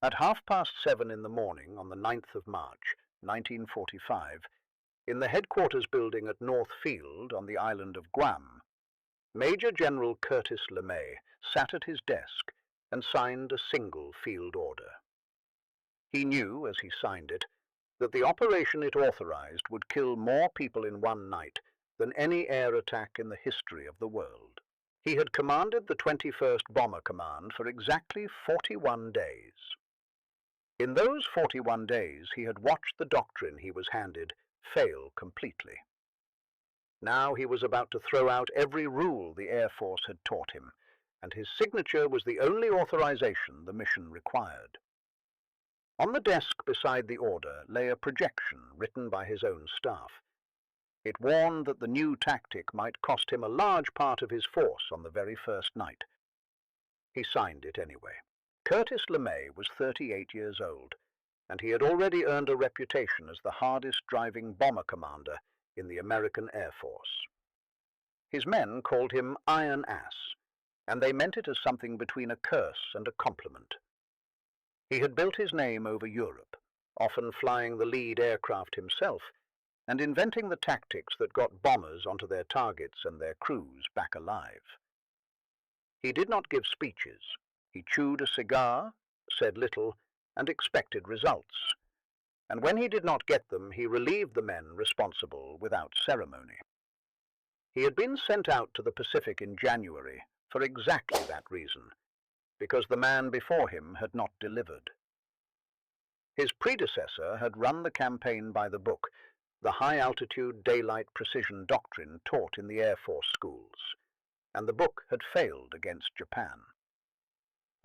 At 7:30 in the morning on the 9th of March, 1945, in the headquarters building at North Field on the island of Guam, Major General Curtis LeMay sat at his desk and signed a single field order. He knew, as he signed it, that the operation it authorized would kill more people in one night than any air attack in the history of the world. He had commanded the 21st Bomber Command for exactly 41 days. In those 41 days, he had watched the doctrine he was handed fail completely. Now he was about to throw out every rule the Air Force had taught him, and his signature was the only authorization the mission required. On the desk beside the order lay a projection written by his own staff. It warned that the new tactic might cost him a large part of his force on the very first night. He signed it anyway. Curtis LeMay was 38 years old, and he had already earned a reputation as the hardest-driving bomber commander in the American Air Force. His men called him Iron Ass, and they meant it as something between a curse and a compliment. He had built his name over Europe, often flying the lead aircraft himself, and inventing the tactics that got bombers onto their targets and their crews back alive. He did not give speeches. He chewed a cigar, said little, and expected results. And when he did not get them, he relieved the men responsible without ceremony. He had been sent out to the Pacific in January for exactly that reason, because the man before him had not delivered. His predecessor had run the campaign by the book, the high-altitude daylight precision doctrine taught in the Air Force schools, and the book had failed against Japan.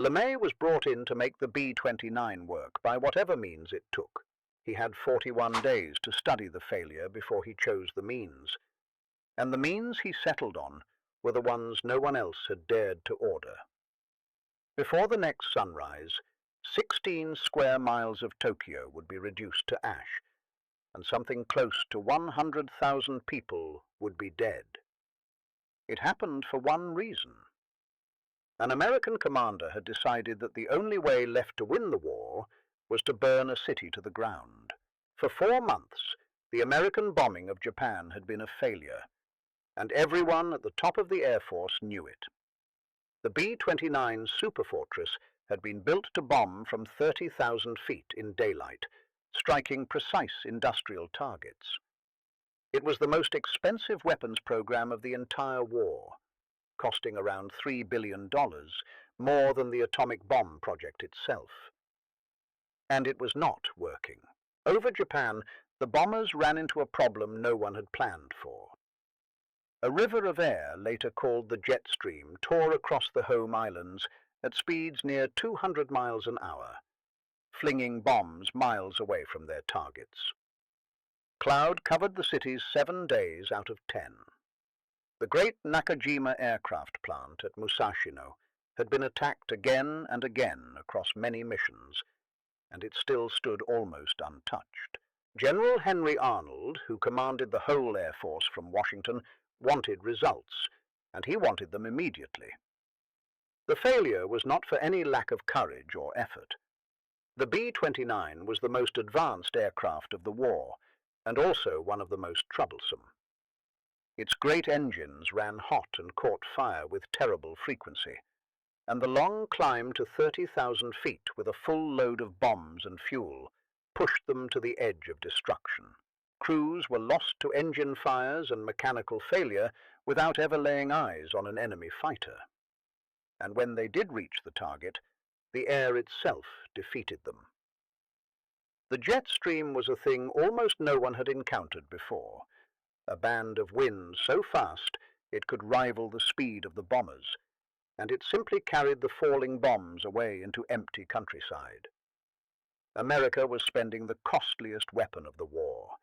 LeMay was brought in to make the B-29 work by whatever means it took. He had 41 days to study the failure before he chose the means, and the means he settled on were the ones no one else had dared to order. Before the next sunrise, 16 square miles of Tokyo would be reduced to ash, and something close to 100,000 people would be dead. It happened for one reason. An American commander had decided that the only way left to win the war was to burn a city to the ground. For 4 months, the American bombing of Japan had been a failure, and everyone at the top of the Air Force knew it. The B-29 Superfortress had been built to bomb from 30,000 feet in daylight, striking precise industrial targets. It was the most expensive weapons program of the entire war, costing around $3 billion, more than the atomic bomb project itself. And it was not working. Over Japan, the bombers ran into a problem no one had planned for. A river of air, later called the jet stream, tore across the home islands at speeds near 200 miles an hour, flinging bombs miles away from their targets. Cloud covered the cities 7 days out of 10. The great Nakajima aircraft plant at Musashino had been attacked again and again across many missions, and it still stood almost untouched. General Henry Arnold, who commanded the whole Air Force from Washington, wanted results, and he wanted them immediately. The failure was not for any lack of courage or effort. The B-29 was the most advanced aircraft of the war, and also one of the most troublesome. Its great engines ran hot and caught fire with terrible frequency, and the long climb to 30,000 feet with a full load of bombs and fuel pushed them to the edge of destruction. Crews were lost to engine fires and mechanical failure without ever laying eyes on an enemy fighter. And when they did reach the target, the air itself defeated them. The jet stream was a thing almost no one had encountered before, a band of wind so fast it could rival the speed of the bombers, and it simply carried the falling bombs away into empty countryside. America was spending the costliest weapon of the war,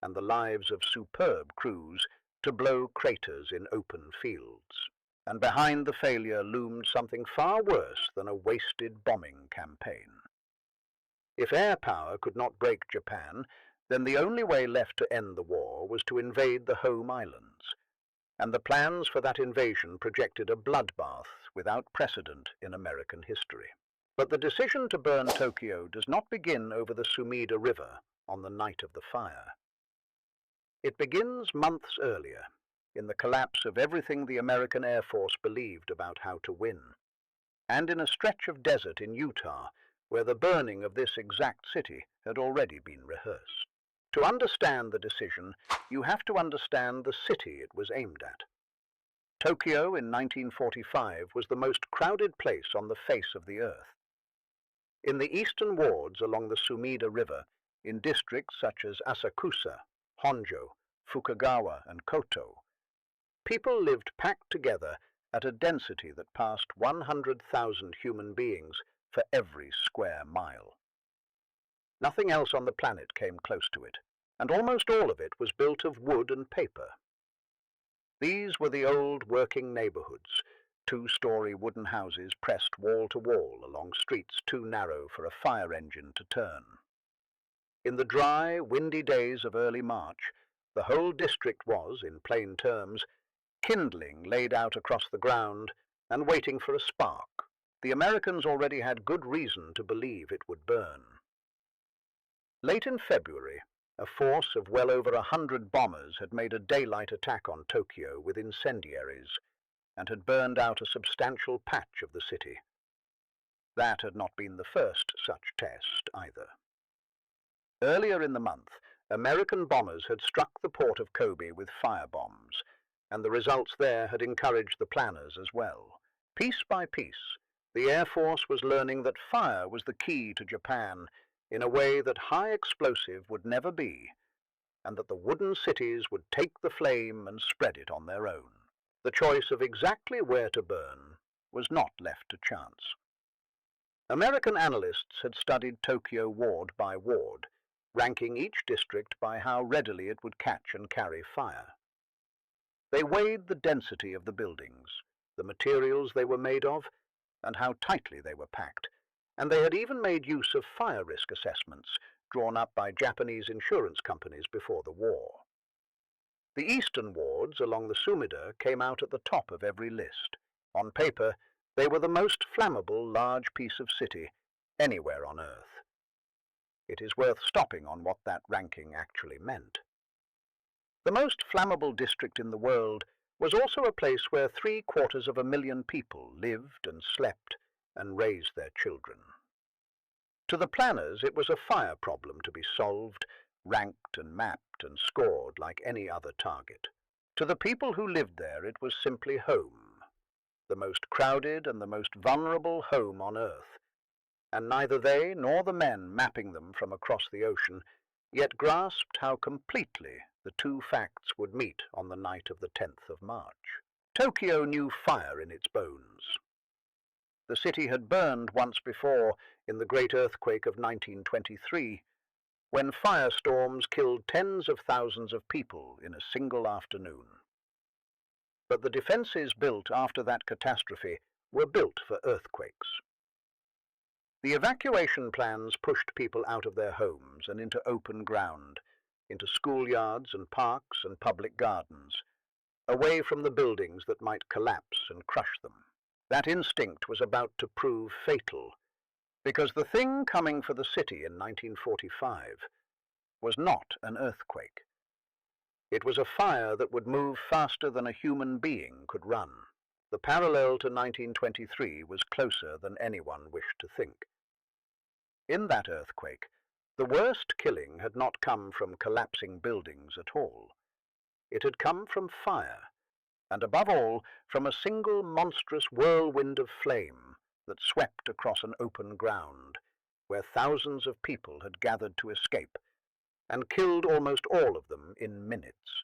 and the lives of superb crews, to blow craters in open fields. And behind the failure loomed something far worse than a wasted bombing campaign. If air power could not break Japan, then the only way left to end the war was to invade the home islands, and the plans for that invasion projected a bloodbath without precedent in American history. But the decision to burn Tokyo does not begin over the Sumida River on the night of the fire. It begins months earlier, in the collapse of everything the American Air Force believed about how to win, and in a stretch of desert in Utah, where the burning of this exact city had already been rehearsed. To understand the decision, you have to understand the city it was aimed at. Tokyo in 1945 was the most crowded place on the face of the earth. In the eastern wards along the Sumida River, in districts such as Asakusa, Honjo, Fukagawa, and Koto, people lived packed together at a density that passed 100,000 human beings for every square mile. Nothing else on the planet came close to it, and almost all of it was built of wood and paper. These were the old working neighborhoods, two-story wooden houses pressed wall to wall along streets too narrow for a fire engine to turn. In the dry, windy days of early March, the whole district was, in plain terms, kindling laid out across the ground and waiting for a spark. The Americans already had good reason to believe it would burn. Late in February, a force of well over 100 bombers had made a daylight attack on Tokyo with incendiaries and had burned out a substantial patch of the city. That had not been the first such test either. Earlier in the month, American bombers had struck the port of Kobe with firebombs, and the results there had encouraged the planners as well. Piece by piece, the Air Force was learning that fire was the key to Japan in a way that high explosive would never be, and that the wooden cities would take the flame and spread it on their own. The choice of exactly where to burn was not left to chance. American analysts had studied Tokyo ward by ward, ranking each district by how readily it would catch and carry fire. They weighed the density of the buildings, the materials they were made of, and how tightly they were packed, and they had even made use of fire risk assessments drawn up by Japanese insurance companies before the war. The eastern wards along the Sumida came out at the top of every list. On paper, they were the most flammable large piece of city anywhere on Earth. It is worth stopping on what that ranking actually meant. The most flammable district in the world was also a place where 750,000 people lived and slept and raised their children. To the planners, it was a fire problem to be solved, ranked and mapped and scored like any other target. To the people who lived there, it was simply home, the most crowded and the most vulnerable home on Earth, and neither they nor the men mapping them from across the ocean yet grasped how completely the two facts would meet on the night of the 10th of March. Tokyo knew fire in its bones. The city had burned once before in the great earthquake of 1923, when firestorms killed tens of thousands of people in a single afternoon. But the defenses built after that catastrophe were built for earthquakes. The evacuation plans pushed people out of their homes and into open ground, into schoolyards and parks and public gardens, away from the buildings that might collapse and crush them. That instinct was about to prove fatal, because the thing coming for the city in 1945 was not an earthquake. It was a fire that would move faster than a human being could run. The parallel to 1923 was closer than anyone wished to think. In that earthquake, the worst killing had not come from collapsing buildings at all. It had come from fire, and above all, from a single monstrous whirlwind of flame that swept across an open ground, where thousands of people had gathered to escape, and killed almost all of them in minutes.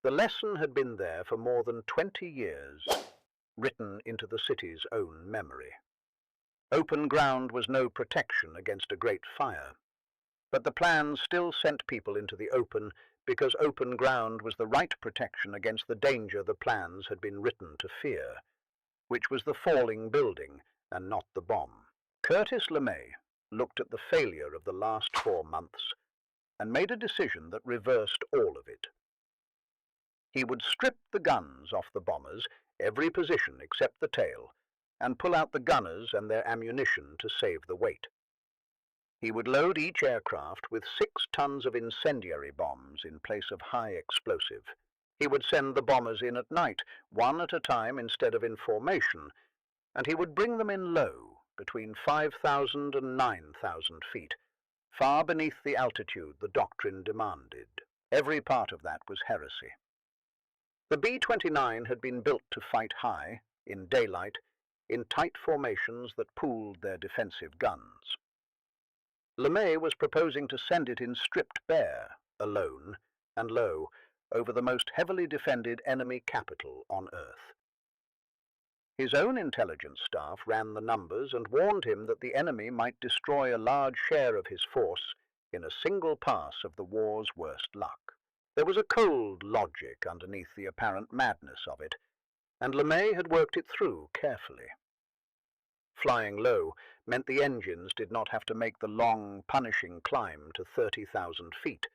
The lesson had been there for more than 20 years, written into the city's own memory. Open ground was no protection against a great fire, but the plans still sent people into the open because open ground was the right protection against the danger the plans had been written to fear, which was the falling building and not the bomb. Curtis LeMay looked at the failure of the last 4 months and made a decision that reversed all of it. He would strip the guns off the bombers, every position except the tail, and pull out the gunners and their ammunition to save the weight. He would load each aircraft with 6 tons of incendiary bombs in place of high explosive. He would send the bombers in at night, one at a time instead of in formation, and he would bring them in low, between 5,000 and 9,000 feet, far beneath the altitude the doctrine demanded. Every part of that was heresy. The B-29 had been built to fight high, in daylight, in tight formations that pooled their defensive guns. LeMay was proposing to send it in stripped bare, alone, and low, over the most heavily defended enemy capital on Earth. His own intelligence staff ran the numbers and warned him that the enemy might destroy a large share of his force in a single pass of the war's worst luck. There was a cold logic underneath the apparent madness of it, and LeMay had worked it through carefully. Flying low meant the engines did not have to make the long, punishing climb to 30,000 feet,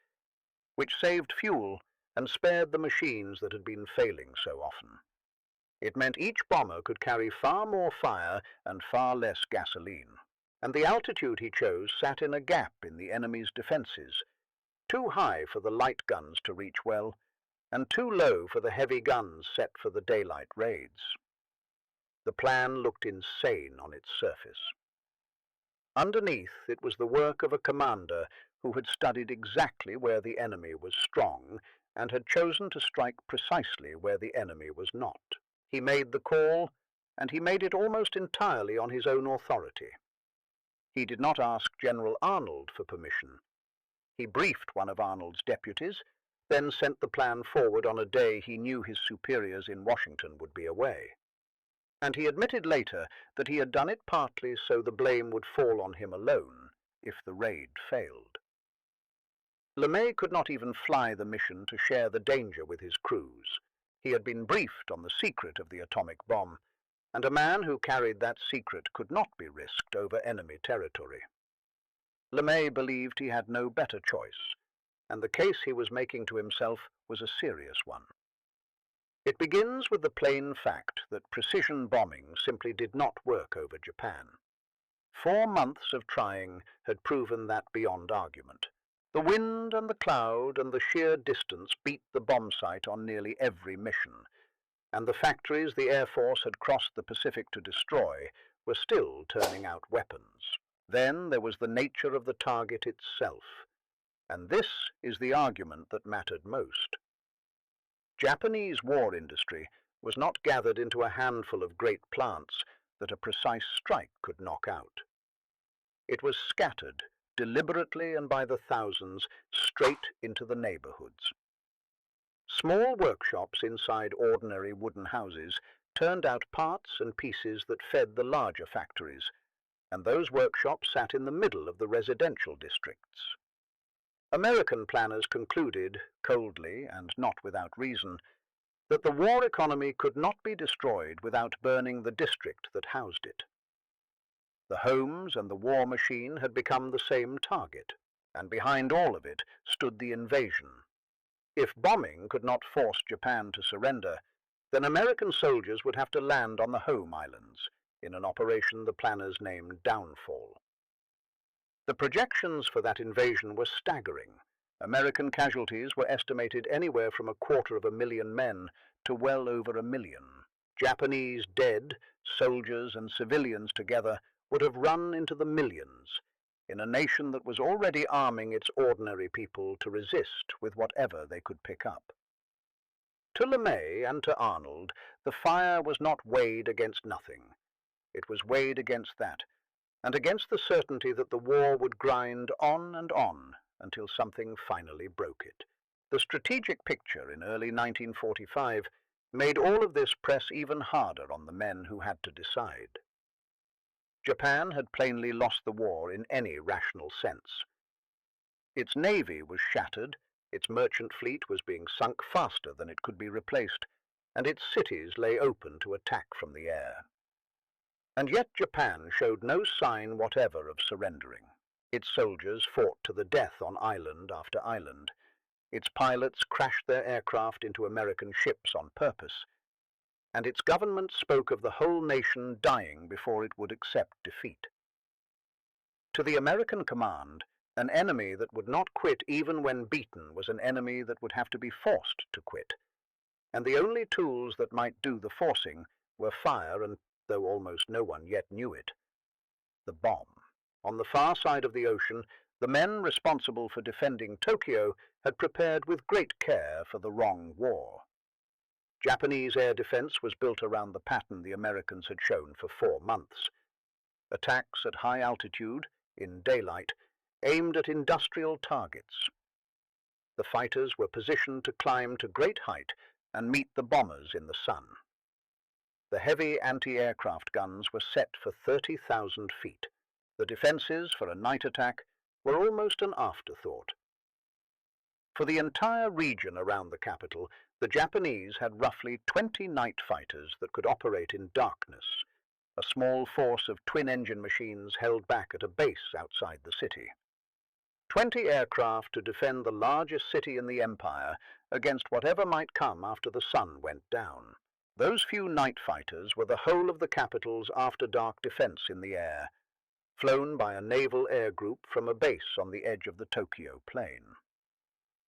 which saved fuel and spared the machines that had been failing so often. It meant each bomber could carry far more fire and far less gasoline, and the altitude he chose sat in a gap in the enemy's defenses, too high for the light guns to reach well, and too low for the heavy guns set for the daylight raids. The plan looked insane on its surface. Underneath, it was the work of a commander who had studied exactly where the enemy was strong and had chosen to strike precisely where the enemy was not. He made the call, and he made it almost entirely on his own authority. He did not ask General Arnold for permission. He briefed one of Arnold's deputies, then sent the plan forward on a day he knew his superiors in Washington would be away. And he admitted later that he had done it partly so the blame would fall on him alone if the raid failed. LeMay could not even fly the mission to share the danger with his crews. He had been briefed on the secret of the atomic bomb, and a man who carried that secret could not be risked over enemy territory. LeMay believed he had no better choice, and the case he was making to himself was a serious one. It begins with the plain fact that precision bombing simply did not work over Japan. 4 months of trying had proven that beyond argument. The wind and the cloud and the sheer distance beat the bomb site on nearly every mission, and the factories the Air Force had crossed the Pacific to destroy were still turning out weapons. Then there was the nature of the target itself, and this is the argument that mattered most. Japanese war industry was not gathered into a handful of great plants that a precise strike could knock out. It was scattered, deliberately and by the thousands, straight into the neighborhoods. Small workshops inside ordinary wooden houses turned out parts and pieces that fed the larger factories, and those workshops sat in the middle of the residential districts. American planners concluded, coldly and not without reason, that the war economy could not be destroyed without burning the district that housed it. The homes and the war machine had become the same target, and behind all of it stood the invasion. If bombing could not force Japan to surrender, then American soldiers would have to land on the home islands in an operation the planners named Downfall. The projections for that invasion were staggering. American casualties were estimated anywhere from 250,000 men to well over 1 million. Japanese dead, soldiers and civilians together would have run into the millions in a nation that was already arming its ordinary people to resist with whatever they could pick up. To LeMay and to Arnold, the fire was not weighed against nothing. It was weighed against that, and against the certainty that the war would grind on and on until something finally broke it. The strategic picture in early 1945 made all of this press even harder on the men who had to decide. Japan had plainly lost the war in any rational sense. Its navy was shattered, its merchant fleet was being sunk faster than it could be replaced, and its cities lay open to attack from the air. And yet Japan showed no sign whatever of surrendering. Its soldiers fought to the death on island after island. Its pilots crashed their aircraft into American ships on purpose. and its government spoke of the whole nation dying before it would accept defeat. To the American command, an enemy that would not quit even when beaten was an enemy that would have to be forced to quit, and the only tools that might do the forcing were fire and, though almost no one yet knew it, the bomb. On the far side of the ocean, the men responsible for defending Tokyo had prepared with great care for the wrong war. Japanese air defense was built around the pattern the Americans had shown for 4 months. Attacks at high altitude, in daylight, aimed at industrial targets. The fighters were positioned to climb to great height and meet the bombers in the sun. The heavy anti-aircraft guns were set for 30,000 feet. The defenses for a night attack were almost an afterthought. For the entire region around the capital, the Japanese had roughly 20 night fighters that could operate in darkness, a small force of twin-engine machines held back at a base outside the city. 20 aircraft to defend the largest city in the empire against whatever might come after the sun went down. Those few night fighters were the whole of the capital's after-dark defense in the air, flown by a naval air group from a base on the edge of the Tokyo plain.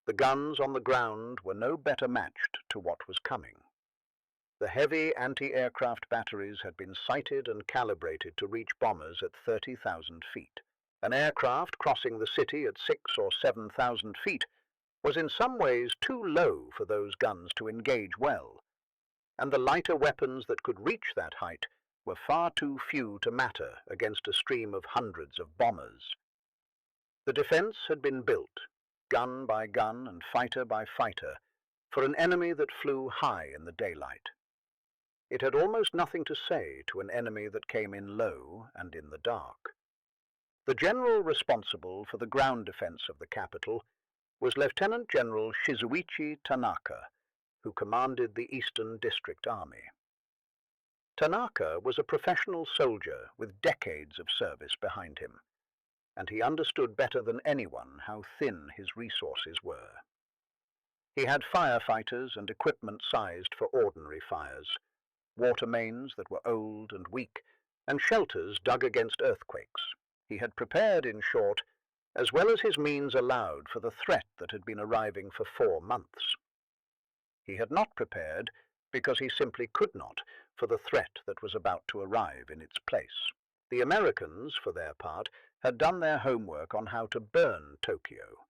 The guns on the ground were no better matched to what was coming. The heavy anti-aircraft batteries had been sighted and calibrated to reach bombers at 30,000 feet. An aircraft crossing the city at 6,000 or 7,000 feet was in some ways too low for those guns to engage well, and the lighter weapons that could reach that height were far too few to matter against a stream of hundreds of bombers. The defense had been built, gun by gun and fighter by fighter, for an enemy that flew high in the daylight. It had almost nothing to say to an enemy that came in low and in the dark. The general responsible for the ground defense of the capital was Lieutenant General Shizuichi Tanaka, who commanded the Eastern District Army. Tanaka was a professional soldier with decades of service behind him, and he understood better than anyone how thin his resources were. He had firefighters and equipment sized for ordinary fires, water mains that were old and weak, and shelters dug against earthquakes. He had prepared, in short, as well as his means allowed for the threat that had been arriving for 4 months. He had not prepared because he simply could not for the threat that was about to arrive in its place. The Americans, for their part, had done their homework on how to burn Tokyo,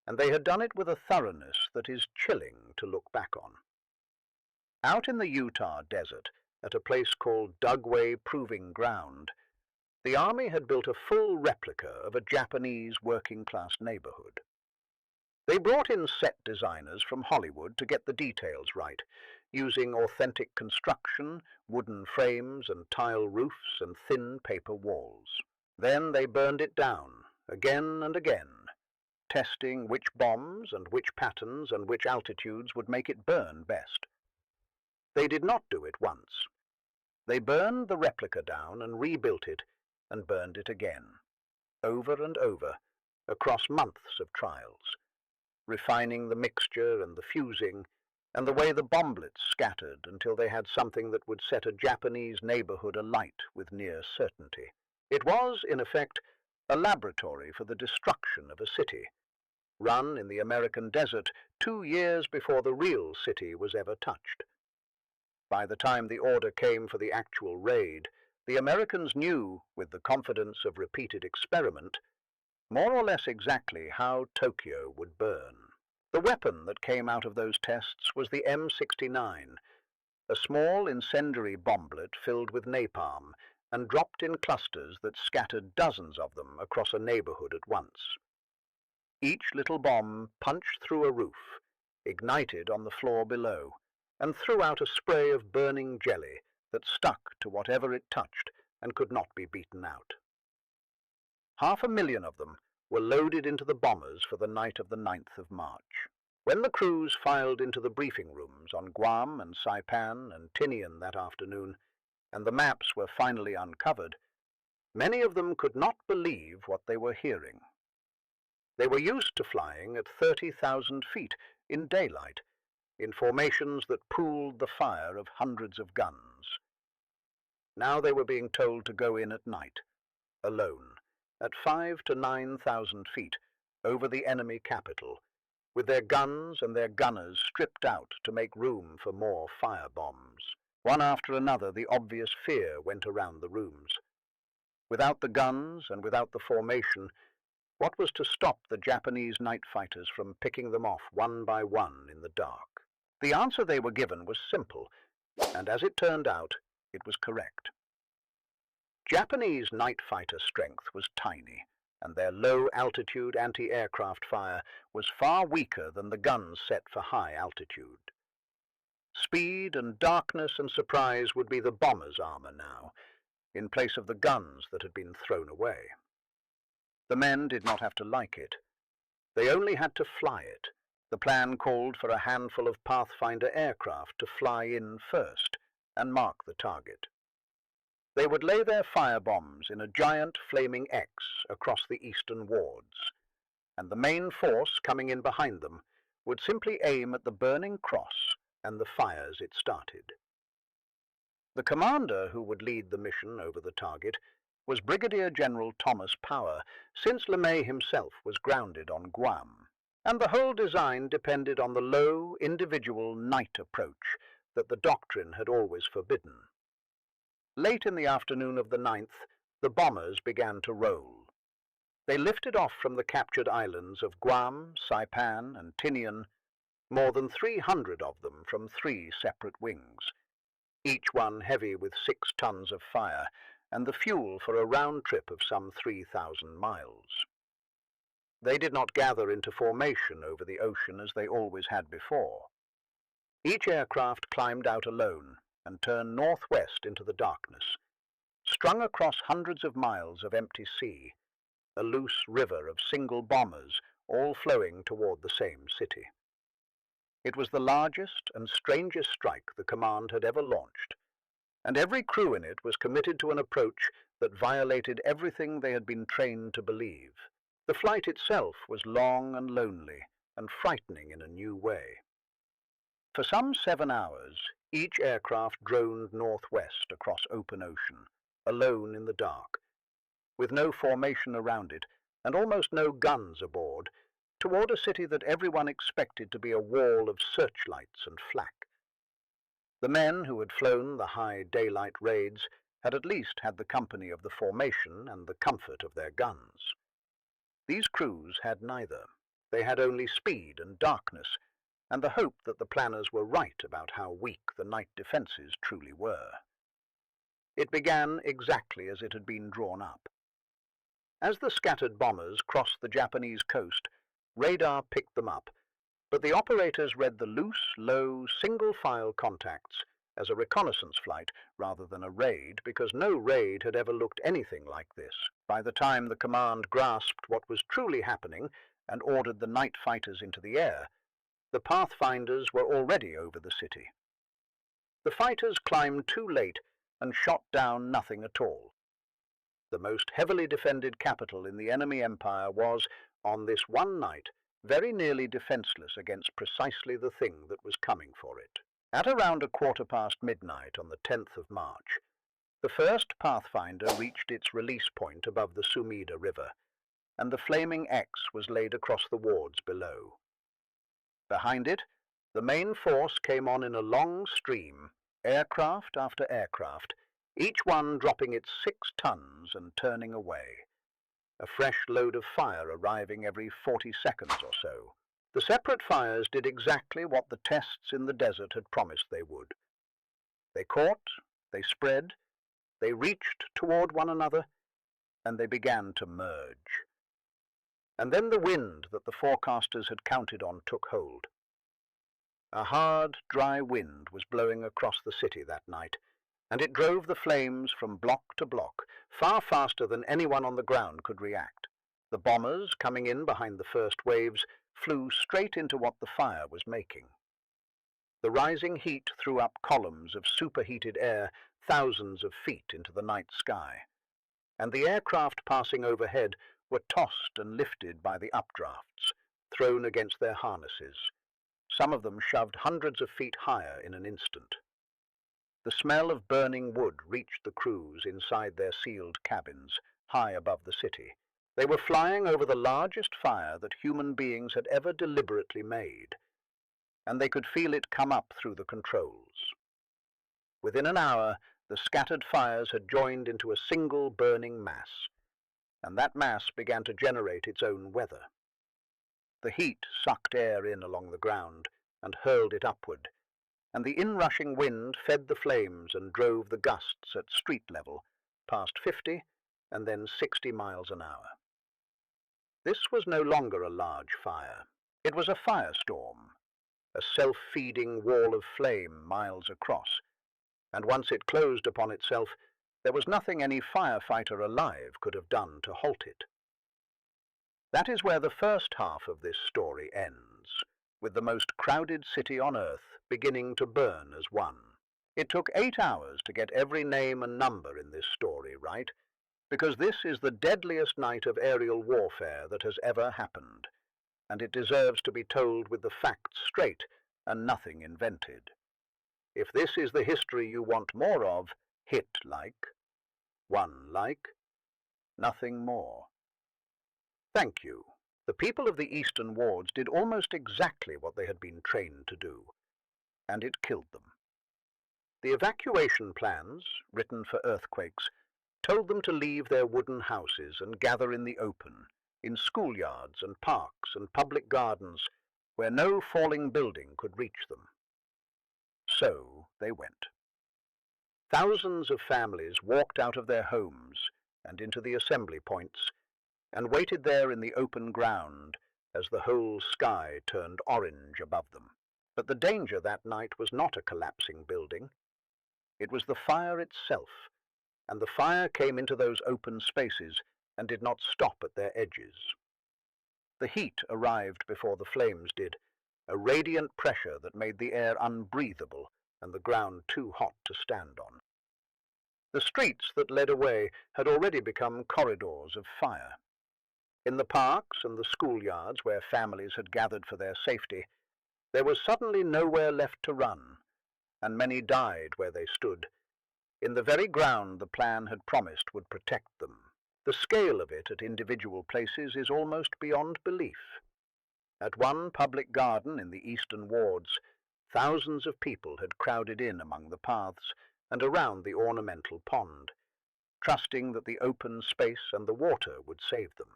and they had done it with a thoroughness that is chilling to look back on. Out in the Utah desert, at a place called Dugway Proving Ground, the Army had built a full replica of a Japanese working-class neighborhood. They brought in set designers from Hollywood to get the details right, using authentic construction, wooden frames and tile roofs and thin paper walls. Then they burned it down, again and again, testing which bombs and which patterns and which altitudes would make it burn best. They did not do it once. They burned the replica down and rebuilt it and burned it again, over and over, across months of trials, refining the mixture and the fusing and the way the bomblets scattered until they had something that would set a Japanese neighborhood alight with near certainty. It was, in effect, a laboratory for the destruction of a city, run in the American desert 2 years before the real city was ever touched. By the time the order came for the actual raid, the Americans knew, with the confidence of repeated experiment, more or less exactly how Tokyo would burn. The weapon that came out of those tests was the M69, a small incendiary bomblet filled with napalm and dropped in clusters that scattered dozens of them across a neighborhood at once. Each little bomb punched through a roof, ignited on the floor below, and threw out a spray of burning jelly that stuck to whatever it touched and could not be beaten out. 500,000 of them were loaded into the bombers for the night of the 9th of March. When the crews filed into the briefing rooms on Guam and Saipan and Tinian that afternoon, and the maps were finally uncovered, many of them could not believe what they were hearing. They were used to flying at 30,000 feet in daylight, in formations that pooled the fire of hundreds of guns. Now they were being told to go in at night, alone, at 5,000 to 9,000 feet over the enemy capital, with their guns and their gunners stripped out to make room for more firebombs. One after another, the obvious fear went around the rooms. Without the guns and without the formation, what was to stop the Japanese night fighters from picking them off one by one in the dark? The answer they were given was simple, and as it turned out, it was correct. Japanese night fighter strength was tiny, and their low-altitude anti-aircraft fire was far weaker than the guns set for high altitude. Speed and darkness and surprise would be the bombers' armor now, in place of the guns that had been thrown away. The men did not have to like it. They only had to fly it. The plan called for a handful of Pathfinder aircraft to fly in first and mark the target. They would lay their firebombs in a giant flaming X across the eastern wards, and the main force coming in behind them would simply aim at the burning cross and the fires it started. The commander who would lead the mission over the target was Brigadier General Thomas Power, since LeMay himself was grounded on Guam, and the whole design depended on the low, individual night approach that the doctrine had always forbidden. Late in the afternoon of the 9th, the bombers began to roll. They lifted off from the captured islands of Guam, Saipan, and Tinian, more than 300 of them from 3 separate wings, each one heavy with 6 tons of fire and the fuel for a round trip of some 3,000 miles. They did not gather into formation over the ocean as they always had before. Each aircraft climbed out alone and turned northwest into the darkness, strung across hundreds of miles of empty sea, a loose river of single bombers all flowing toward the same city. It was the largest and strangest strike the command had ever launched, and every crew in it was committed to an approach that violated everything they had been trained to believe. The flight itself was long and lonely and frightening in a new way. For some 7 hours, each aircraft droned northwest across open ocean, alone in the dark, with no formation around it and almost no guns aboard, toward a city that everyone expected to be a wall of searchlights and flak. The men who had flown the high daylight raids had at least had the company of the formation and the comfort of their guns. These crews had neither. They had only speed and darkness, and the hope that the planners were right about how weak the night defenses truly were. It began exactly as it had been drawn up. As the scattered bombers crossed the Japanese coast, radar picked them up, but the operators read the loose, low, single-file contacts as a reconnaissance flight rather than a raid, because no raid had ever looked anything like this. By the time the command grasped what was truly happening and ordered the night fighters into the air, the Pathfinders were already over the city. The fighters climbed too late and shot down nothing at all. The most heavily defended capital in the enemy empire was, on this one night, very nearly defenseless against precisely the thing that was coming for it. At around midnight on the 10th of March, the first Pathfinder reached its release point above the Sumida River, and the flaming X was laid across the wards below. Behind it, the main force came on in a long stream, aircraft after aircraft, each one dropping its 6 tons and turning away, a fresh load of fire arriving every 40 seconds or so. The separate fires did exactly what the tests in the desert had promised they would. They caught, they spread, they reached toward one another, and they began to merge. And then the wind that the forecasters had counted on took hold. A hard, dry wind was blowing across the city that night, and it drove the flames from block to block, far faster than anyone on the ground could react. The bombers, coming in behind the first waves, flew straight into what the fire was making. The rising heat threw up columns of superheated air thousands of feet into the night sky, and the aircraft passing overhead were tossed and lifted by the updrafts, thrown against their harnesses, some of them shoved hundreds of feet higher in an instant. The smell of burning wood reached the crews inside their sealed cabins, high above the city. They were flying over the largest fire that human beings had ever deliberately made, and they could feel it come up through the controls. Within an hour, the scattered fires had joined into a single burning mass, and that mass began to generate its own weather. The heat sucked air in along the ground and hurled it upward, and the inrushing wind fed the flames and drove the gusts at street level past 50 and then 60 miles an hour. This was no longer a large fire. It was a firestorm, a self-feeding wall of flame miles across, and once it closed upon itself, there was nothing any firefighter alive could have done to halt it. That is where the first half of this story ends, with the most crowded city on Earth beginning to burn as one. It took 8 hours to get every name and number in this story right, because this is the deadliest night of aerial warfare that has ever happened, and it deserves to be told with the facts straight and nothing invented. If this is the history you want more of, hit like. One like. Nothing more. Thank you. The people of the eastern wards did almost exactly what they had been trained to do, and it killed them. The evacuation plans, written for earthquakes, told them to leave their wooden houses and gather in the open, in schoolyards and parks and public gardens, where no falling building could reach them. So they went. Thousands of families walked out of their homes and into the assembly points, and waited there in the open ground as the whole sky turned orange above them. But the danger that night was not a collapsing building. It was the fire itself, and the fire came into those open spaces and did not stop at their edges. The heat arrived before the flames did, a radiant pressure that made the air unbreathable and the ground too hot to stand on. The streets that led away had already become corridors of fire. In the parks and the schoolyards where families had gathered for their safety, there was suddenly nowhere left to run, and many died where they stood, in the very ground the plan had promised would protect them. The scale of it at individual places is almost beyond belief. At one public garden in the eastern wards, thousands of people had crowded in among the paths and around the ornamental pond, trusting that the open space and the water would save them.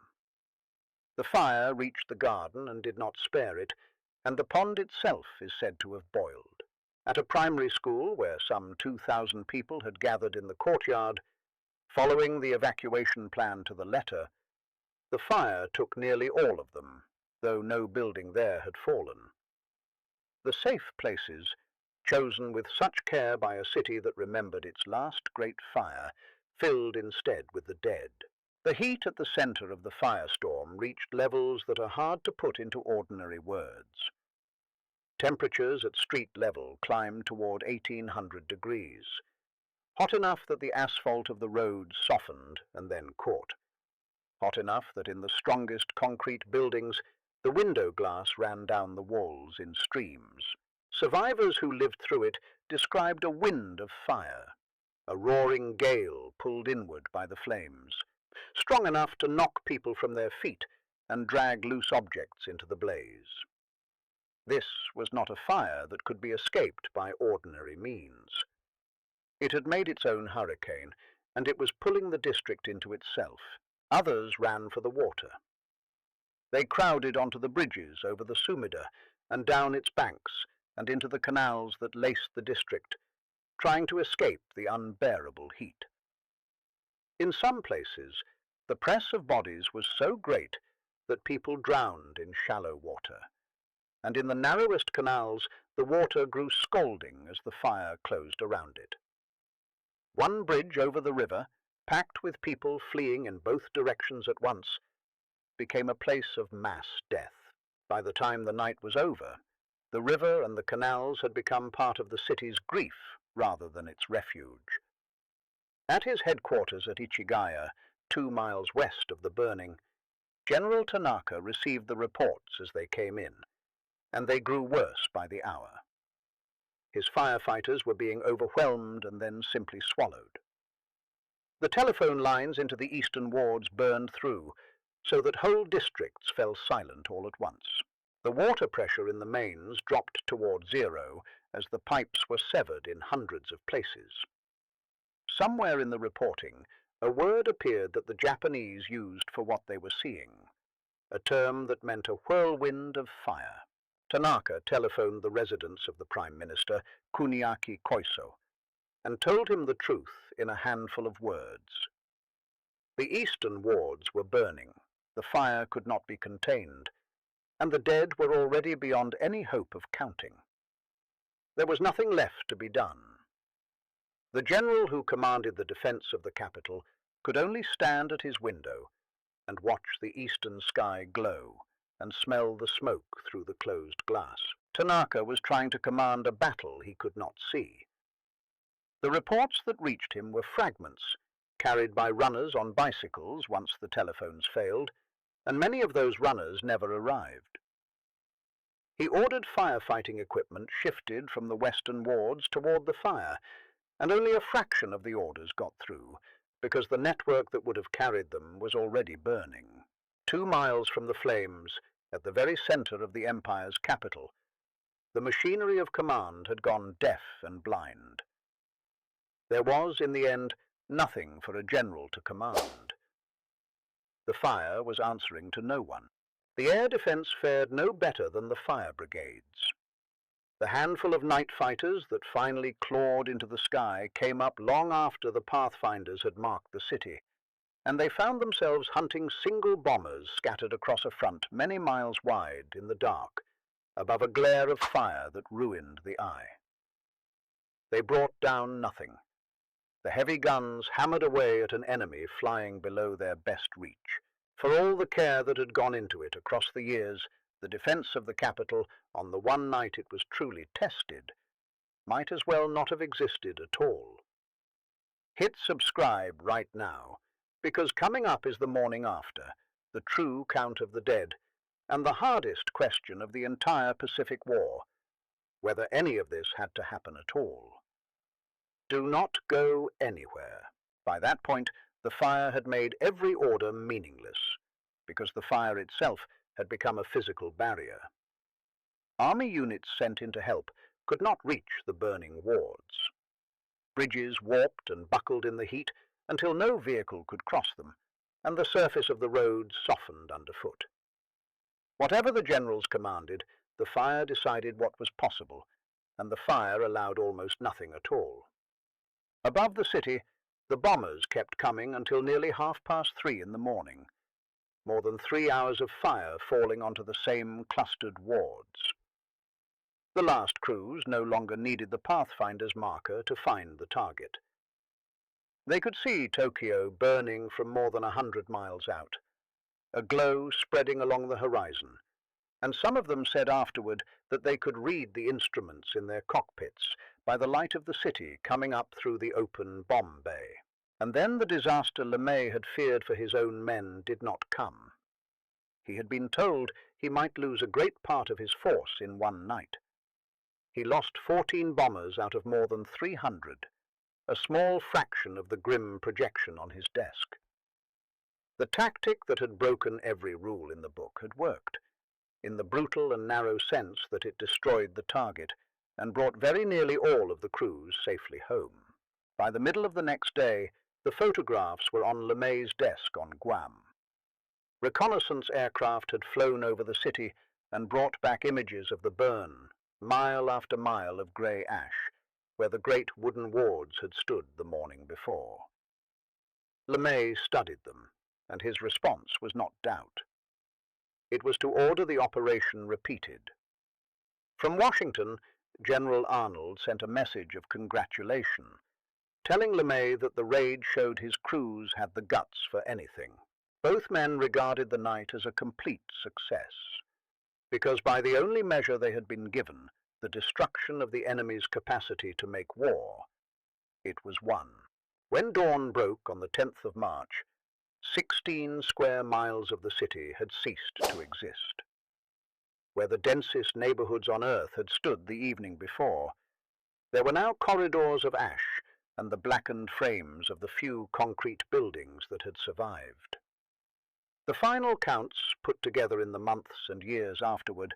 The fire reached the garden and did not spare it, and the pond itself is said to have boiled. At a primary school where some 2,000 people had gathered in the courtyard, following the evacuation plan to the letter, the fire took nearly all of them, though no building there had fallen. The safe places, chosen with such care by a city that remembered its last great fire, filled instead with the dead. The heat at the center of the firestorm reached levels that are hard to put into ordinary words. Temperatures at street level climbed toward 1,800 degrees, hot enough that the asphalt of the roads softened and then caught, hot enough that in the strongest concrete buildings the window glass ran down the walls in streams. Survivors who lived through it described a wind of fire, a roaring gale pulled inward by the flames, strong enough to knock people from their feet and drag loose objects into the blaze. This was not a fire that could be escaped by ordinary means. It had made its own hurricane, and it was pulling the district into itself. Others ran for the water. They crowded onto the bridges over the Sumida and down its banks and into the canals that laced the district, trying to escape the unbearable heat. In some places, the press of bodies was so great that people drowned in shallow water, and in the narrowest canals the water grew scalding as the fire closed around it. One bridge over the river, packed with people fleeing in both directions at once, became a place of mass death. By the time the night was over, the river and the canals had become part of the city's grief rather than its refuge. At his headquarters at Ichigaya, 2 miles west of the burning, General Tanaka received the reports as they came in, and they grew worse by the hour. His firefighters were being overwhelmed and then simply swallowed. The telephone lines into the eastern wards burned through, so that whole districts fell silent all at once. The water pressure in the mains dropped toward zero as the pipes were severed in hundreds of places. Somewhere in the reporting, a word appeared that the Japanese used for what they were seeing, a term that meant a whirlwind of fire. Tanaka telephoned the residence of the Prime Minister, Kuniaki Koiso, and told him the truth in a handful of words. The eastern wards were burning, the fire could not be contained, and the dead were already beyond any hope of counting. There was nothing left to be done. The general who commanded the defense of the capital could only stand at his window and watch the eastern sky glow and smell the smoke through the closed glass. Tanaka was trying to command a battle he could not see. The reports that reached him were fragments, carried by runners on bicycles once the telephones failed, and many of those runners never arrived. He ordered firefighting equipment shifted from the western wards toward the fire, and only a fraction of the orders got through, because the network that would have carried them was already burning. 2 miles from the flames, at the very center of the empire's capital, the machinery of command had gone deaf and blind. There was, in the end, nothing for a general to command. The fire was answering to no one. The air defense fared no better than the fire brigades. The handful of night fighters that finally clawed into the sky came up long after the pathfinders had marked the city, and they found themselves hunting single bombers scattered across a front many miles wide in the dark, above a glare of fire that ruined the eye. They brought down nothing. The heavy guns hammered away at an enemy flying below their best reach. For all the care that had gone into it across the years, the defense of the capital, on the one night it was truly tested, might as well not have existed at all. Hit subscribe right now, because coming up is the morning after, the true count of the dead, and the hardest question of the entire Pacific War, whether any of this had to happen at all. Do not go anywhere. By that point, the fire had made every order meaningless, because the fire itself had become a physical barrier. Army units sent in to help could not reach the burning wards. Bridges warped and buckled in the heat until no vehicle could cross them, and the surface of the roads softened underfoot. Whatever the generals commanded, the fire decided what was possible, and the fire allowed almost nothing at all. Above the city, the bombers kept coming until nearly 3:30 in the morning, more than 3 hours of fire falling onto the same clustered wards. The last crews no longer needed the Pathfinder's marker to find the target. They could see Tokyo burning from more than 100 miles out, a glow spreading along the horizon, and some of them said afterward that they could read the instruments in their cockpits by the light of the city coming up through the open bomb bay. And then the disaster LeMay had feared for his own men did not come. He had been told he might lose a great part of his force in one night. He lost 14 bombers out of more than 300, a small fraction of the grim projection on his desk. The tactic that had broken every rule in the book had worked, in the brutal and narrow sense that it destroyed the target and brought very nearly all of the crews safely home. By the middle of the next day, the photographs were on LeMay's desk on Guam. Reconnaissance aircraft had flown over the city and brought back images of the burn, mile after mile of grey ash, where the great wooden wards had stood the morning before. LeMay studied them, and his response was not doubt. It was to order the operation repeated. From Washington, General Arnold sent a message of congratulation, telling LeMay that the raid showed his crews had the guts for anything. Both men regarded the night as a complete success, because by the only measure they had been given, the destruction of the enemy's capacity to make war, it was won. When dawn broke on the 10th of March, 16 square miles of the city had ceased to exist. where the densest neighborhoods on Earth had stood the evening before, there were now corridors of ash and the blackened frames of the few concrete buildings that had survived. The final counts, put together in the months and years afterward,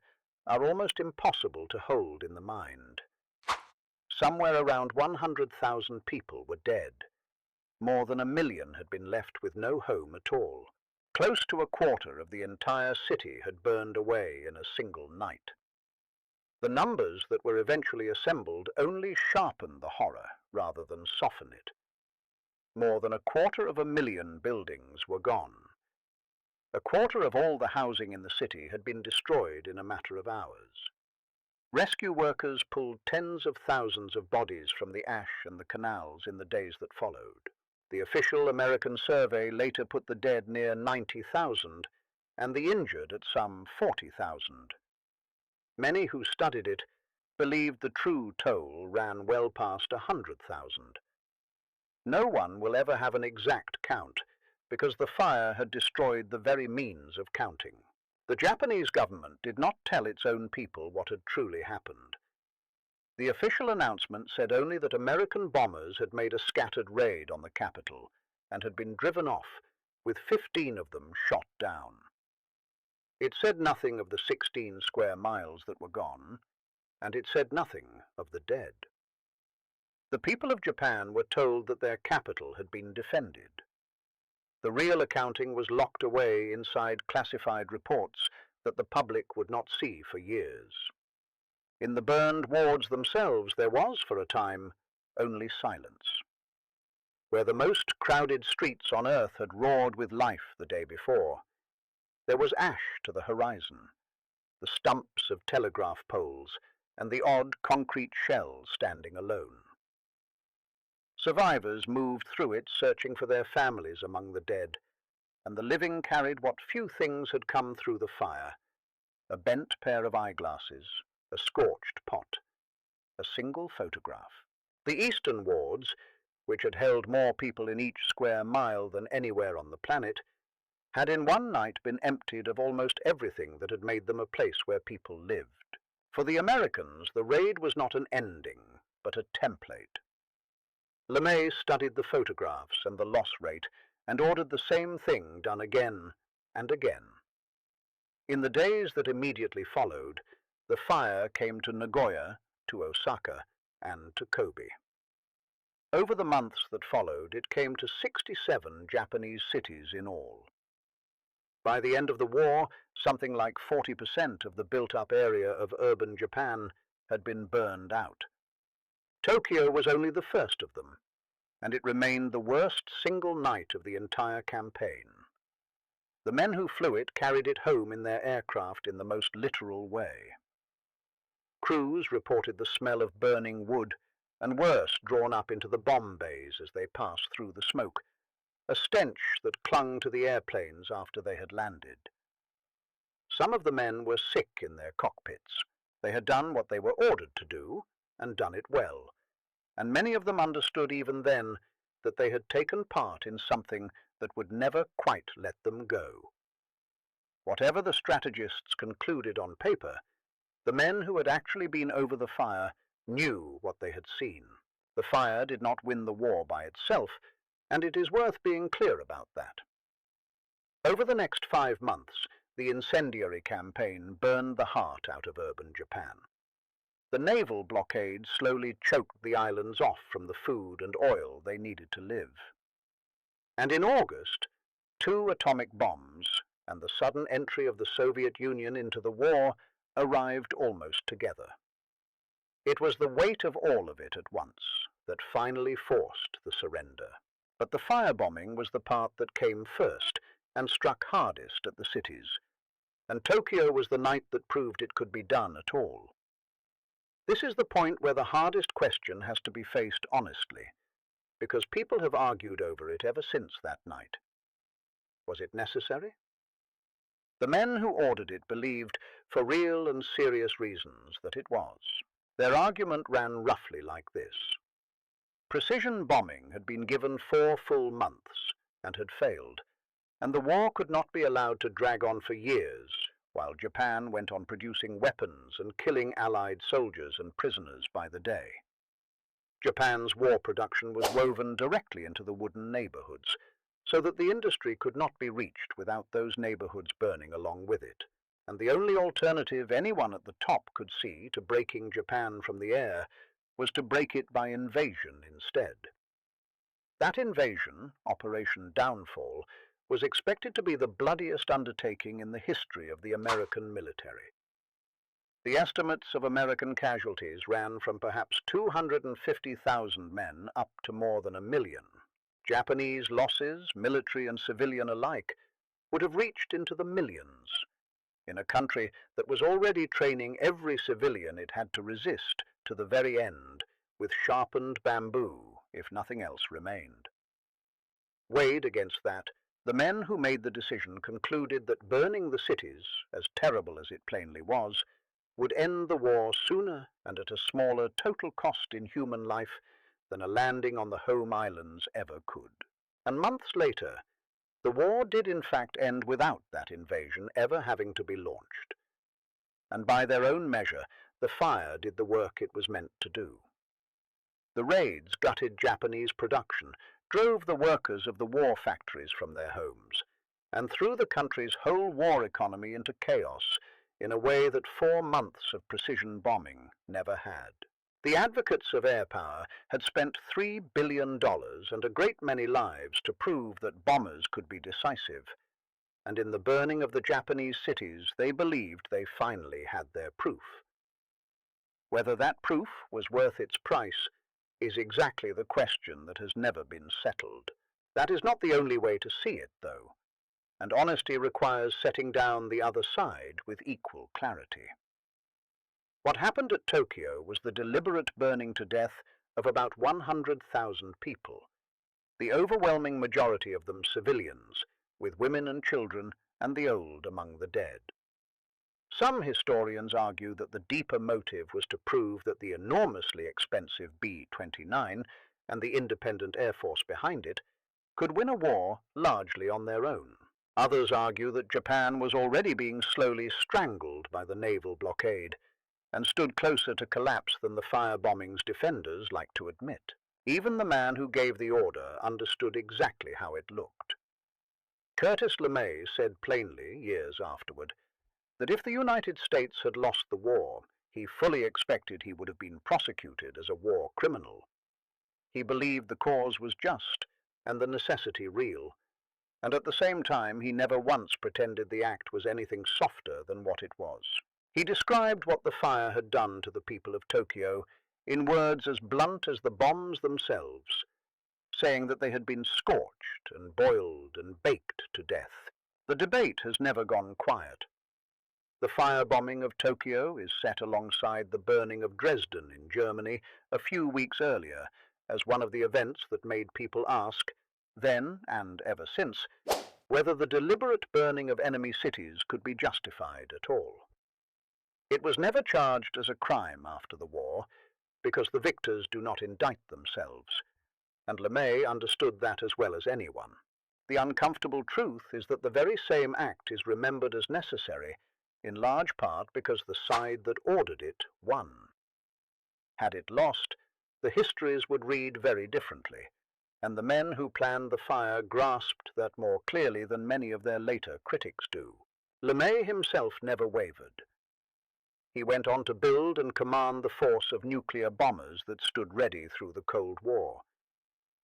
are almost impossible to hold in the mind. Somewhere around 100,000 people were dead. More than 1 million had been left with no home at all. Close to 1/4 of the entire city had burned away in a single night. The numbers that were eventually assembled only sharpened the horror rather than soften it. More than 250,000 buildings were gone. 1/4 of all the housing in the city had been destroyed in a matter of hours. Rescue workers pulled tens of thousands of bodies from the ash and the canals in the days that followed. The official American survey later put the dead near 90,000 and the injured at some 40,000. Many who studied it believed the true toll ran well past 100,000. No one will ever have an exact count, because the fire had destroyed the very means of counting. The Japanese government did not tell its own people what had truly happened. The official announcement said only that American bombers had made a scattered raid on the capital and had been driven off, with 15 of them shot down. It said nothing of the 16 square miles that were gone, and it said nothing of the dead. The people of Japan were told that their capital had been defended. The real accounting was locked away inside classified reports that the public would not see for years. In the burned wards themselves there was, for a time, only silence. Where the most crowded streets on Earth had roared with life the day before, there was ash to the horizon, the stumps of telegraph poles, and the odd concrete shells standing alone. Survivors moved through it searching for their families among the dead, and the living carried what few things had come through the fire: a bent pair of eyeglasses, a scorched pot, a single photograph. The eastern wards, which had held more people in each square mile than anywhere on the planet, had in one night been emptied of almost everything that had made them a place where people lived. For the Americans, the raid was not an ending, but a template. LeMay studied the photographs and the loss rate and ordered the same thing done again and again. In the days that immediately followed, the fire came to Nagoya, to Osaka, and to Kobe. Over the months that followed, it came to 67 Japanese cities in all. By the end of the war, something like 40% of the built-up area of urban Japan had been burned out. Tokyo was only the first of them, and it remained the worst single night of the entire campaign. The men who flew it carried it home in their aircraft in the most literal way. Crews reported the smell of burning wood and worse drawn up into the bomb bays as they passed through the smoke, a stench that clung to the airplanes after they had landed. Some of the men were sick in their cockpits. They had done what they were ordered to do, and done it well, and many of them understood even then that they had taken part in something that would never quite let them go. Whatever the strategists concluded on paper, the men who had actually been over the fire knew what they had seen. The fire did not win the war by itself, and it is worth being clear about that. Over the next 5 months, the incendiary campaign burned the heart out of urban Japan. The naval blockade slowly choked the islands off from the food and oil they needed to live. And in August, 2 atomic bombs and the sudden entry of the Soviet Union into the war arrived almost together. It was the weight of all of it at once that finally forced the surrender. But the firebombing was the part that came first and struck hardest at the cities, and Tokyo was the night that proved it could be done at all. This is the point where the hardest question has to be faced honestly, because people have argued over it ever since that night. Was it necessary? The men who ordered it believed, for real and serious reasons, that it was. Their argument ran roughly like this. Precision bombing had been given 4 full months and had failed, and the war could not be allowed to drag on for years while Japan went on producing weapons and killing Allied soldiers and prisoners by the day. Japan's war production was woven directly into the wooden neighborhoods, so that the industry could not be reached without those neighborhoods burning along with it, and the only alternative anyone at the top could see to breaking Japan from the air was to break it by invasion instead. That invasion, Operation Downfall, was expected to be the bloodiest undertaking in the history of the American military. The estimates of American casualties ran from perhaps 250,000 men up to more than 1 million. Japanese losses, military and civilian alike, would have reached into the millions, in a country that was already training every civilian it had to resist to the very end with sharpened bamboo, if nothing else remained. Weighed against that, the men who made the decision concluded that burning the cities, as terrible as it plainly was, would end the war sooner and at a smaller total cost in human life than a landing on the home islands ever could. And months later, the war did in fact end without that invasion ever having to be launched. And by their own measure, the fire did the work it was meant to do. The raids gutted Japanese production, drove the workers of the war factories from their homes, and threw the country's whole war economy into chaos in a way that 4 months of precision bombing never had. The advocates of air power had spent $3 billion and a great many lives to prove that bombers could be decisive, and in the burning of the Japanese cities they believed they finally had their proof. Whether that proof was worth its price is exactly the question that has never been settled. That is not the only way to see it, though, and honesty requires setting down the other side with equal clarity. What happened at Tokyo was the deliberate burning to death of about 100,000 people, the overwhelming majority of them civilians, with women and children and the old among the dead. Some historians argue that the deeper motive was to prove that the enormously expensive B-29 and the independent Air Force behind it could win a war largely on their own. Others argue that Japan was already being slowly strangled by the naval blockade and stood closer to collapse than the firebombing's defenders like to admit. Even the man who gave the order understood exactly how it looked. Curtis LeMay said plainly, years afterward, that if the United States had lost the war, he fully expected he would have been prosecuted as a war criminal. He believed the cause was just and the necessity real, and at the same time he never once pretended the act was anything softer than what it was. He described what the fire had done to the people of Tokyo in words as blunt as the bombs themselves, saying that they had been scorched and boiled and baked to death. The debate has never gone quiet. The firebombing of Tokyo is set alongside the burning of Dresden in Germany a few weeks earlier as one of the events that made people ask, then and ever since, whether the deliberate burning of enemy cities could be justified at all. It was never charged as a crime after the war, because the victors do not indict themselves, and LeMay understood that as well as anyone. The uncomfortable truth is that the very same act is remembered as necessary, in large part because the side that ordered it won. Had it lost, the histories would read very differently, and the men who planned the fire grasped that more clearly than many of their later critics do. LeMay himself never wavered. He went on to build and command the force of nuclear bombers that stood ready through the Cold War.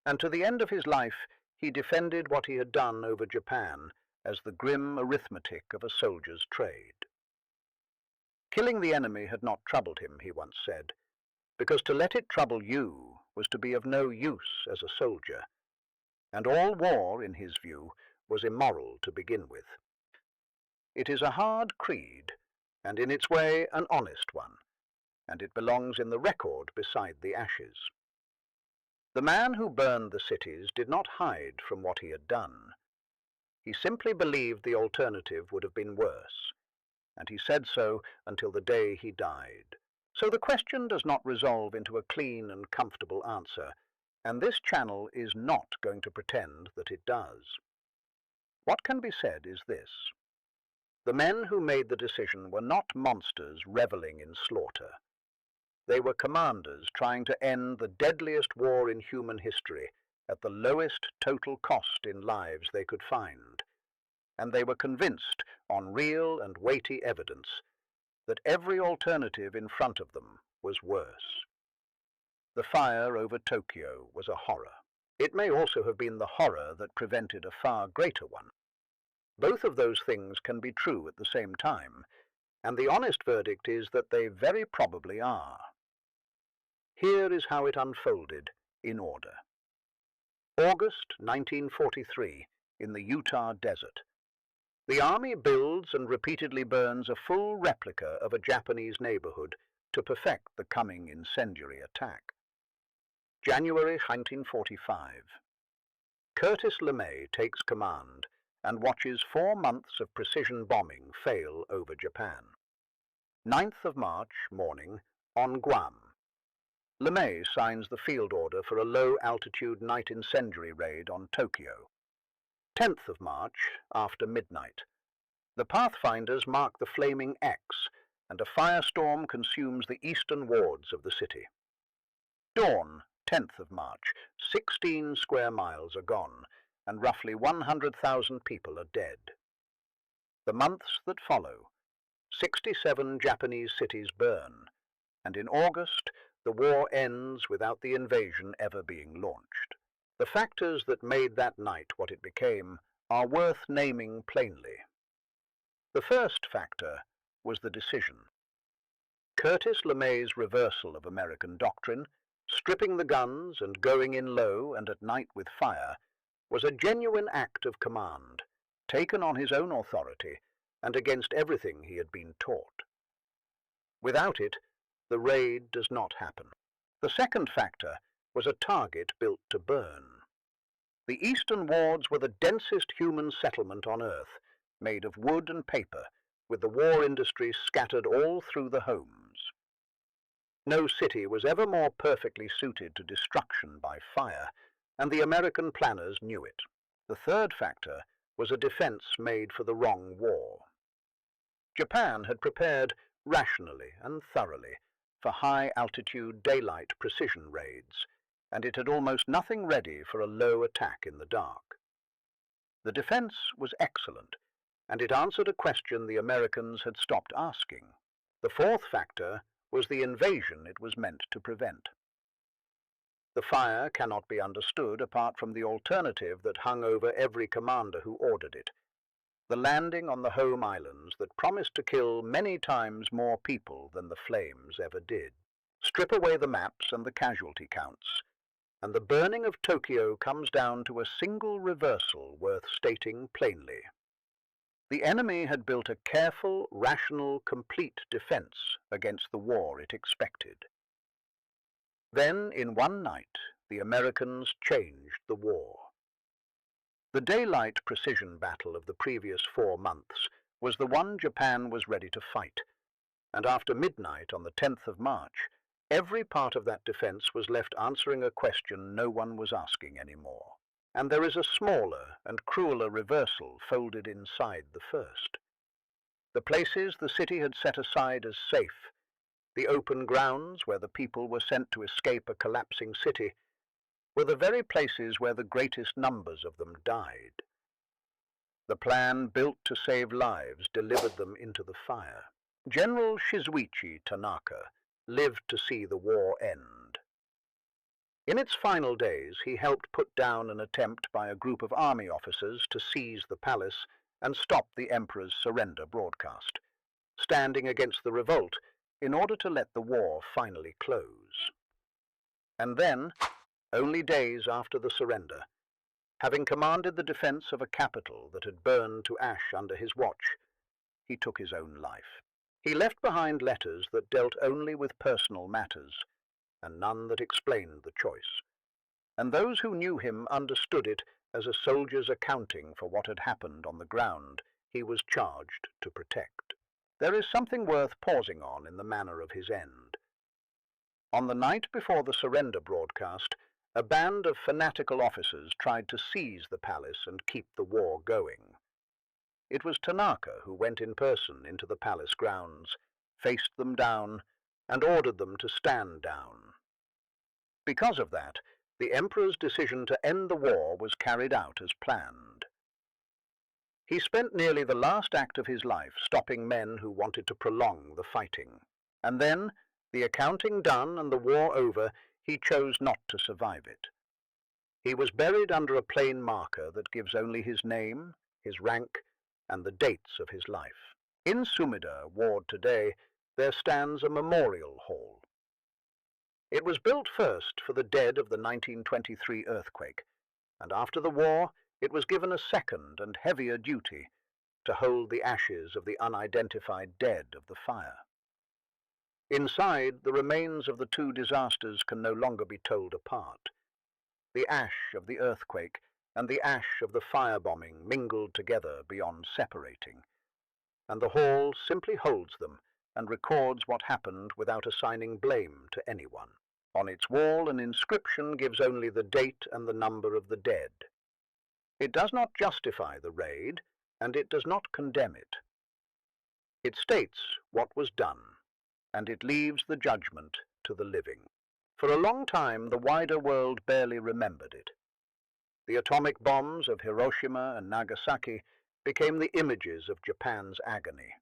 And to the end of his life, he defended what he had done over Japan as the grim arithmetic of a soldier's trade. Killing the enemy had not troubled him, he once said, because to let it trouble you was to be of no use as a soldier, and all war, in his view, was immoral to begin with. It is a hard creed, and in its way an honest one, and it belongs in the record beside the ashes. The man who burned the cities did not hide from what he had done. He simply believed the alternative would have been worse, and he said so until the day he died. So the question does not resolve into a clean and comfortable answer, and this channel is not going to pretend that it does. What can be said is this. The men who made the decision were not monsters reveling in slaughter. They were commanders trying to end the deadliest war in human history at the lowest total cost in lives they could find. And they were convinced, on real and weighty evidence, that every alternative in front of them was worse. The fire over Tokyo was a horror. It may also have been the horror that prevented a far greater one. Both of those things can be true at the same time, and the honest verdict is that they very probably are. Here is how it unfolded in order. August 1943, in the Utah desert. The Army builds and repeatedly burns a full replica of a Japanese neighborhood to perfect the coming incendiary attack. January 1945. Curtis LeMay takes command and watches 4 months of precision bombing fail over Japan. 9th of March morning, on Guam. LeMay signs the field order for a low-altitude night incendiary raid on Tokyo. 10th of March, after midnight. The Pathfinders mark the flaming X, and a firestorm consumes the eastern wards of the city. Dawn, 10th of March. 16 square miles are gone, and roughly 100,000 people are dead. The months that follow. 67 Japanese cities burn, and in August, the war ends without the invasion ever being launched. The factors that made that night what it became are worth naming plainly. The first factor was the decision. Curtis LeMay's reversal of American doctrine, stripping the guns and going in low and at night with fire, was a genuine act of command, taken on his own authority and against everything he had been taught. Without it, the raid does not happen. The second factor was a target built to burn. The eastern wards were the densest human settlement on earth, made of wood and paper, with the war industry scattered all through the homes. No city was ever more perfectly suited to destruction by fire, and the American planners knew it. The third factor was a defense made for the wrong war. Japan had prepared rationally and thoroughly for high-altitude daylight precision raids, and it had almost nothing ready for a low attack in the dark. The defense was excellent, and it answered a question the Americans had stopped asking. The fourth factor was the invasion it was meant to prevent. The fire cannot be understood apart from the alternative that hung over every commander who ordered it, the landing on the home islands that promised to kill many times more people than the flames ever did. Strip away the maps and the casualty counts, and the burning of Tokyo comes down to a single reversal worth stating plainly. The enemy had built a careful, rational, complete defense against the war it expected. Then, in one night, the Americans changed the war. The daylight precision battle of the previous 4 months was the one Japan was ready to fight, and after midnight on the 10th of March, every part of that defense was left answering a question no one was asking anymore. And there is a smaller and crueler reversal folded inside the first. The places the city had set aside as safe, the open grounds where the people were sent to escape a collapsing city, were the very places where the greatest numbers of them died. The plan built to save lives delivered them into the fire. General Tanaka lived to see the war end. In its final days, he helped put down an attempt by a group of army officers to seize the palace and stop the emperor's surrender broadcast, standing against the revolt in order to let the war finally close. And then, only days after the surrender, having commanded the defense of a capital that had burned to ash under his watch, he took his own life. He left behind letters that dealt only with personal matters, and none that explained the choice. And those who knew him understood it as a soldier's accounting for what had happened on the ground he was charged to protect. There is something worth pausing on in the manner of his end. On the night before the surrender broadcast, a band of fanatical officers tried to seize the palace and keep the war going. It was Tanaka who went in person into the palace grounds, faced them down, and ordered them to stand down. Because of that, the Emperor's decision to end the war was carried out as planned. He spent nearly the last act of his life stopping men who wanted to prolong the fighting. And then, the accounting done and the war over, he chose not to survive it. He was buried under a plain marker that gives only his name, his rank, and the dates of his life. In Sumida Ward today, there stands a memorial hall. It was built first for the dead of the 1923 earthquake, and after the war it was given a second and heavier duty to hold the ashes of the unidentified dead of the fire. Inside, the remains of the two disasters can no longer be told apart. The ash of the earthquake and the ash of the firebombing mingled together beyond separating, and the hall simply holds them and records what happened without assigning blame to anyone. On its wall, an inscription gives only the date and the number of the dead. It does not justify the raid, and it does not condemn it. It states what was done, and it leaves the judgment to the living. For a long time, the wider world barely remembered it. The atomic bombs of Hiroshima and Nagasaki became the images of Japan's agony,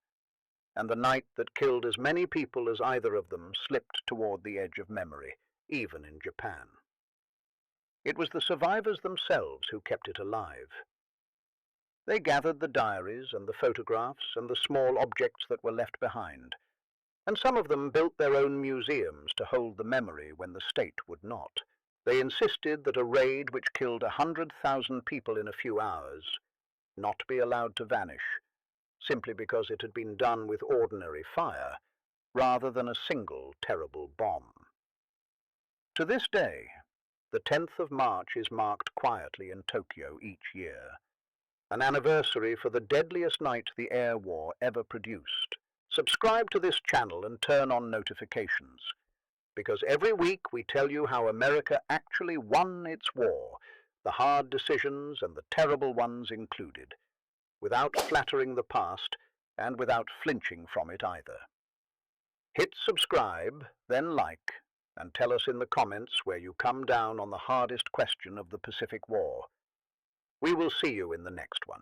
and the night that killed as many people as either of them slipped toward the edge of memory, even in Japan. It was the survivors themselves who kept it alive. They gathered the diaries and the photographs and the small objects that were left behind, and some of them built their own museums to hold the memory when the state would not. They insisted that a raid which killed 100,000 people in a few hours not be allowed to vanish, simply because it had been done with ordinary fire, rather than a single terrible bomb. To this day, the 10th of March is marked quietly in Tokyo each year, an anniversary for the deadliest night the air war ever produced. Subscribe to this channel and turn on notifications, because every week we tell you how America actually won its war, the hard decisions and the terrible ones included, without flattering the past and without flinching from it either. Hit subscribe, then like, and tell us in the comments where you come down on the hardest question of the Pacific War. We will see you in the next one.